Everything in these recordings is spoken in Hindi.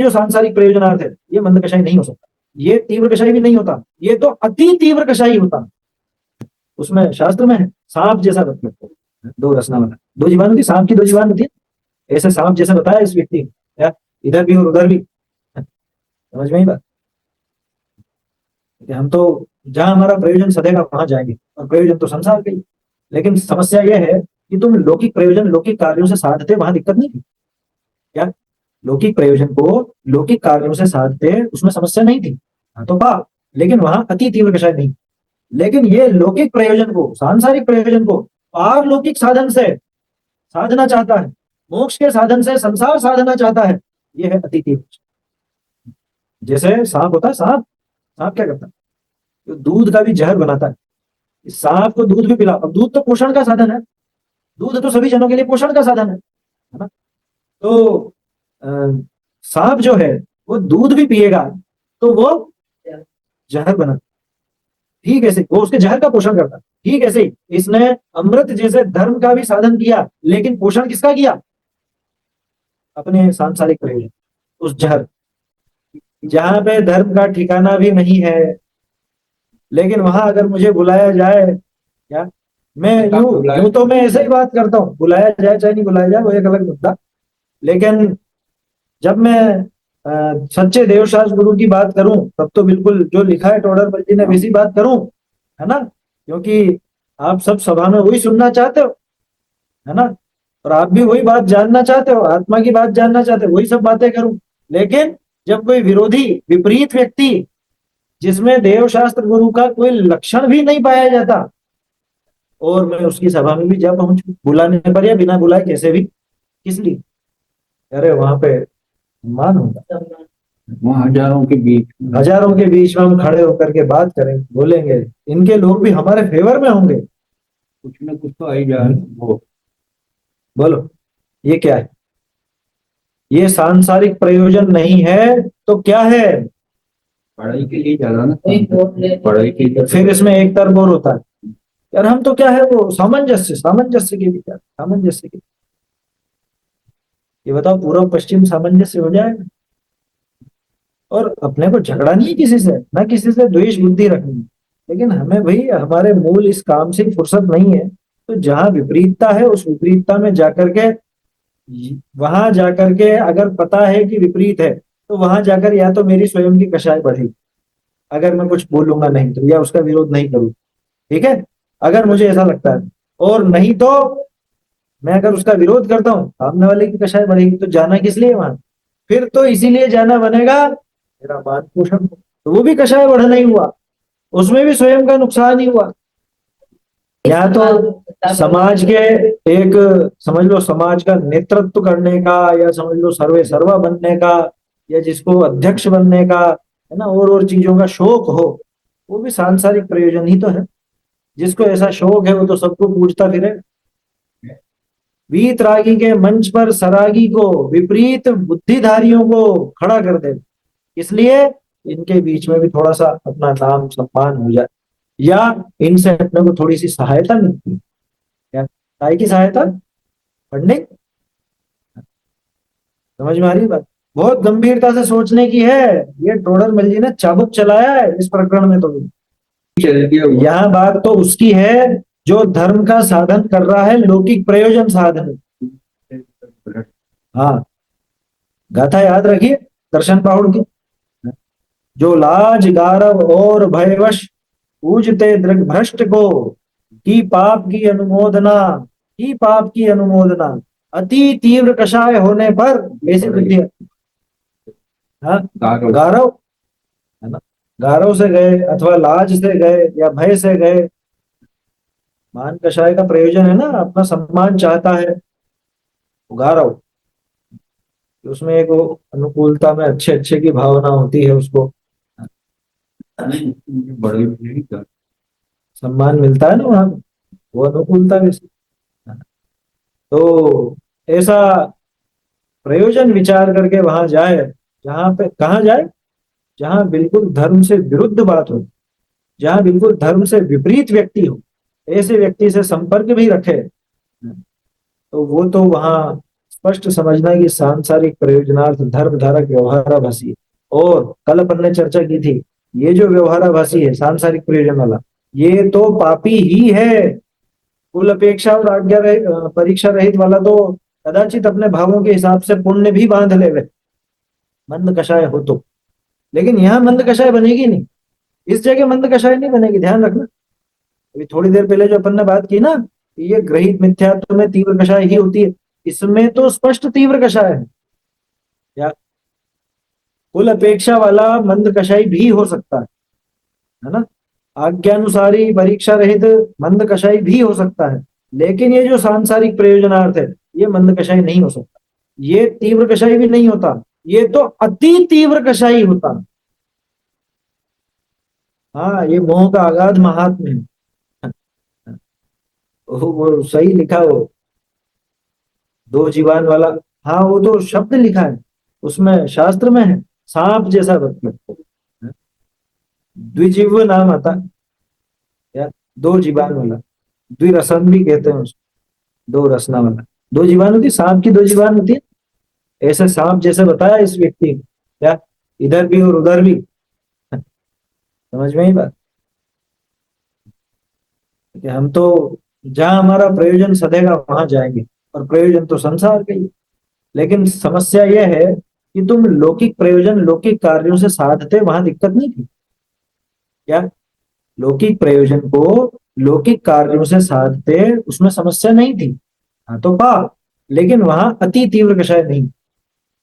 जो सांसारिक प्रयोजनार्थ है ये मंद कषाय नहीं हो सकता, ये तीव्र कषाय भी नहीं होता, ये तो अति तीव्र कषाय होता। उसमें शास्त्र में है सांप जैसा लगता है, दो रसना वाला, दो जीवान होती, सांप की दो जीवान होती है, ऐसे सांप जैसा बताया इस व्यक्ति क्या, इधर भी और उधर भी। समझ में ही बात कि हम तो जहां हमारा प्रयोजन सदेगा वहां जाएंगे, और प्रयोजन तो संसार के ही। लेकिन समस्या यह है कि तुम लौकिक प्रयोजन लौकिक कार्यों से साधते, वहां दिक्कत नहीं थी क्या, लौकिक प्रयोजन को लौकिक कार्यों से साधते उसमें समस्या नहीं थी, हाँ तो पाप, लेकिन वहां अति तीव्र कषाय नहीं। लेकिन ये लौकिक प्रयोजन को सांसारिक प्रयोजन को पारलौकिक साधन से साधना चाहता है, मोक्ष के साधन से संसार साधना चाहता है, ये है अति तीव्र। जैसे सांप होता है, सांप सांप क्या करता है, तो दूध का भी जहर बनाता है, सांप को दूध भी पिला, अब दूध तो पोषण का साधन है, दूध तो सभी जनों के लिए पोषण का साधन है ना। तो अ, सांप जो है वो दूध भी पिएगा तो वो जहर बना, ठीक ऐसे वो उसके जहर का पोषण करता, ठीक ऐसे इसने अमृत जैसे धर्म का भी साधन किया, लेकिन पोषण किसका किया, अपने सांसारिक प्रयोजन, उस जहर, जहां पे धर्म का ठिकाना भी नहीं है। लेकिन वहां अगर मुझे बुलाया जाए, क्या मैं यूं यूं तो मैं ऐसे ही बात करता हूँ, बुलाया जाए चाहे नहीं बुलाया जाए वो एक अलग मुद्दा। लेकिन जब मैं सच्चे देवशास्त्र गुरु की बात करूं तब तो बिल्कुल जो लिखा है टोडरमल जी ने वैसी बात करूं, है ना, क्योंकि आप सब सभा में वही सुनना चाहते हो, है ना, और आप भी वही बात जानना चाहते हो, आत्मा की बात जानना चाहते हो, वही सब बातें करूं। लेकिन जब कोई विरोधी विपरीत व्यक्ति जिसमें देवशास्त्र गुरु का कोई लक्षण भी नहीं पाया जाता, और मैं उसकी सभा में भी जा पहुंचू बुलाने पर या बिना बुलाए कैसे भी, किस लिए, अरे वहां पे मान होगा, वहाँ हजारों के बीच में हम खड़े होकर के बात करेंगे, बोलेंगे, इनके लोग भी हमारे फेवर में होंगे, कुछ ना कुछ तो आई जाए वो। बोलो ये क्या है, ये सांसारिक प्रयोजन नहीं है तो क्या है, पढ़ाई के लिए ज्यादा ना, पढ़ाई के लिए। फिर इसमें एक तरफ और होता है, यार हम तो क्या है वो सामंजस्य, सामंजस्य के विचार, सामंजस्य के, ये बताओ पूर्व पश्चिम सामंजस्य हो जाएगा, और अपने को झगड़ा नहीं है किसी से, ना किसी से द्वेष बुद्धि रखनी है, लेकिन हमें भाई हमारे मूल इस काम से फुर्सत नहीं है, तो जहां विपरीतता है उस विपरीतता में जाकर के, वहां जाकर के अगर पता है कि विपरीत है तो वहां जाकर या तो मेरी स्वयं की कषाय बढ़ेगी, अगर मैं कुछ बोलूंगा नहीं तो, या उसका विरोध नहीं करूँ, ठीक है, अगर मुझे ऐसा लगता है, और नहीं तो मैं अगर उसका विरोध करता हूँ सामने वाले की कषाय बढ़ेगी, तो जाना किस लिए वहां, फिर तो इसीलिए जाना बनेगा मेरा मान पोषण, तो वो भी कषाय बढ़ना ही हुआ, उसमें भी स्वयं का नुकसान ही हुआ। या तो समाज के एक, समझ लो समाज का नेतृत्व करने का, या समझ लो सर्वे सर्वा बनने का, या जिसको अध्यक्ष बनने का, है ना, और चीजों का शौक हो, वो भी सांसारिक प्रयोजन ही तो है। जिसको ऐसा शौक है वो तो सबको पूछता फिरे, वीतरागी के मंच पर सरागी को, विपरीत बुद्धिधारियों को खड़ा कर दे, इसलिए इनके बीच में भी थोड़ा सा अपना नाम सम्मान हो जाए, या इनसे अपने को थोड़ी सी सहायता मिलती है, क्या काय की सहायता, पढ़ने, समझ में आ रही बात, बहुत गंभीरता से सोचने की है, ये टोडरमल जी ने चाबुक चलाया है इस प्रकरण में, तो यहाँ बात तो उसकी है जो धर्म का साधन कर रहा है, लौकिक प्रयोजन साधन, हाँ, गाथा याद रखिए दर्शन पाहुड़ की, जो लाज गारव और भयवश पूजते दृग भ्रष्ट को, की पाप की अनुमोदना, की पाप की अनुमोदना, अति तीव्र कषाय होने पर ऐसी बुद्धि, हाँ, गारव, है ना, गारव से गए अथवा लाज से गए या भय से गए, मान कषाय का प्रयोजन है ना, अपना सम्मान चाहता है, गारव, उसमें एक वो अनुकूलता में अच्छे अच्छे की भावना होती है, उसको बड़े सम्मान मिलता है ना वहां, वो अनुकूलता भी, तो ऐसा प्रयोजन विचार करके वहां जाए, जहां पे कहाँ जाए, जहां बिल्कुल धर्म से विरुद्ध बात हो, जहां बिल्कुल धर्म से विपरीत व्यक्ति हो, ऐसे व्यक्ति से संपर्क भी रखे, तो वो तो वहां स्पष्ट समझना कि सांसारिक प्रयोजनार्थ धर्म धारक व्यवहाराभासी है। और कल अपन ने चर्चा की थी, ये जो व्यवहाराभासी है सांसारिक प्रयोजन वाला, ये तो पापी ही है। कुल अपेक्षा और आज्ञा परीक्षा रहित वाला तो कदाचित अपने भावों के हिसाब से पुण्य भी बांध ले वे, मंद कषाय हो तो। लेकिन यहाँ मंद कषाय बनेगी नहीं, इस जगह मंद कषाय नहीं बनेगी, ध्यान रखना। अभी थोड़ी देर पहले जो अपन ने बात की ना, ये ग्रहित मिथ्यात्व में तीव्र कषाय ही होती है, इसमें तो स्पष्ट तीव्र कषाय है। या कुल अपेक्षा वाला मंद कषाय भी हो सकता है ना। आज्ञानुसारी परीक्षा रहित मंद कषाय भी हो सकता है, लेकिन ये जो सांसारिक प्रयोजनार्थ है ये मंद कषाय नहीं हो सकता। ये तीव्र कषाय भी नहीं होता, ये तो अति तीव्र कषाय होता। हाँ, ये मोह का अगाध महात्म्य है। वो सही लिखा, वो दो जीवान वाला। हाँ, वो तो शब्द लिखा है, उसमें शास्त्र में है, सांप जैसा मतलब द्विजीव नाम आता है, या दो जीवान वाला, द्विरसन भी कहते हैं उसको, दो रसना वाला। दो जीवान होती, सांप की दो जीवान होती है, ऐसे सांप जैसे बताया इस व्यक्ति ने, क्या इधर भी और उधर भी। समझ में ही बात कि हम तो जहां हमारा प्रयोजन सधेगा वहां जाएंगे, और प्रयोजन तो संसार का ही। लेकिन समस्या यह है कि तुम लौकिक प्रयोजन लौकिक कार्यों से साधते, वहां दिक्कत नहीं थी क्या। लौकिक प्रयोजन को लौकिक कार्यों से साधते, उसमें समस्या नहीं थी, हाँ तो पाप। लेकिन वहां अति तीव्र कषाय नहीं।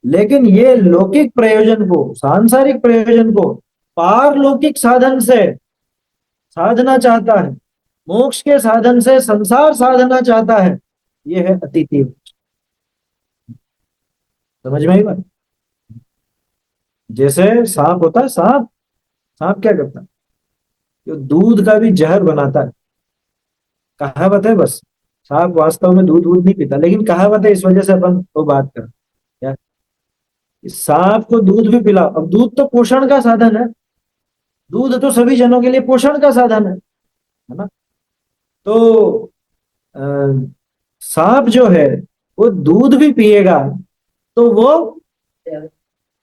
लेकिन ये लौकिक प्रयोजन को, सांसारिक प्रयोजन को पारलौकिक साधन से साधना चाहता है, मोक्ष के साधन से संसार साधना चाहता है, ये है अति तीव्र। समझ में आई बात। जैसे सांप होता है, सांप सांप क्या करता है, जो दूध का भी जहर बनाता है। कहावत है बस, सांप वास्तव में दूध दूध नहीं पीता, लेकिन कहावत है, इस वजह से अपन वो बात कर क्या, सांप को दूध भी पिलाओ। अब दूध तो पोषण का साधन है, दूध तो सभी जनों के लिए पोषण का साधन है ना। तो अ, सांप जो है वो दूध भी पिएगा तो वो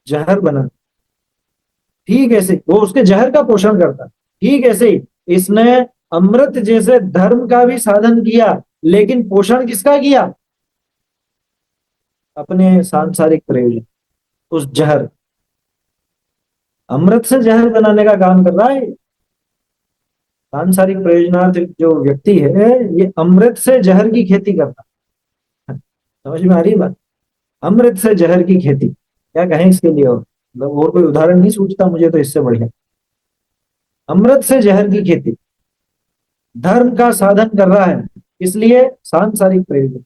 जहर बना, ठीक ऐसे वो उसके जहर का पोषण करता। ठीक ऐसे ही इसने अमृत जैसे धर्म का भी साधन किया, लेकिन पोषण किसका किया, अपने सांसारिक प्रयोजन। उस जहर, अमृत से जहर बनाने का काम कर रहा है। सांसारिक प्रयोजनार्थ जो व्यक्ति है, ये अमृत से जहर की खेती करता है। समझ में आ रही है बात। अमृत से जहर की खेती, क्या कहें इसके लिए, और मतलब और कोई उदाहरण नहीं सूझता मुझे तो इससे बढ़िया। अमृत से जहर की खेती, धर्म का साधन कर रहा है, इसलिए सांसारिक प्रयोजन।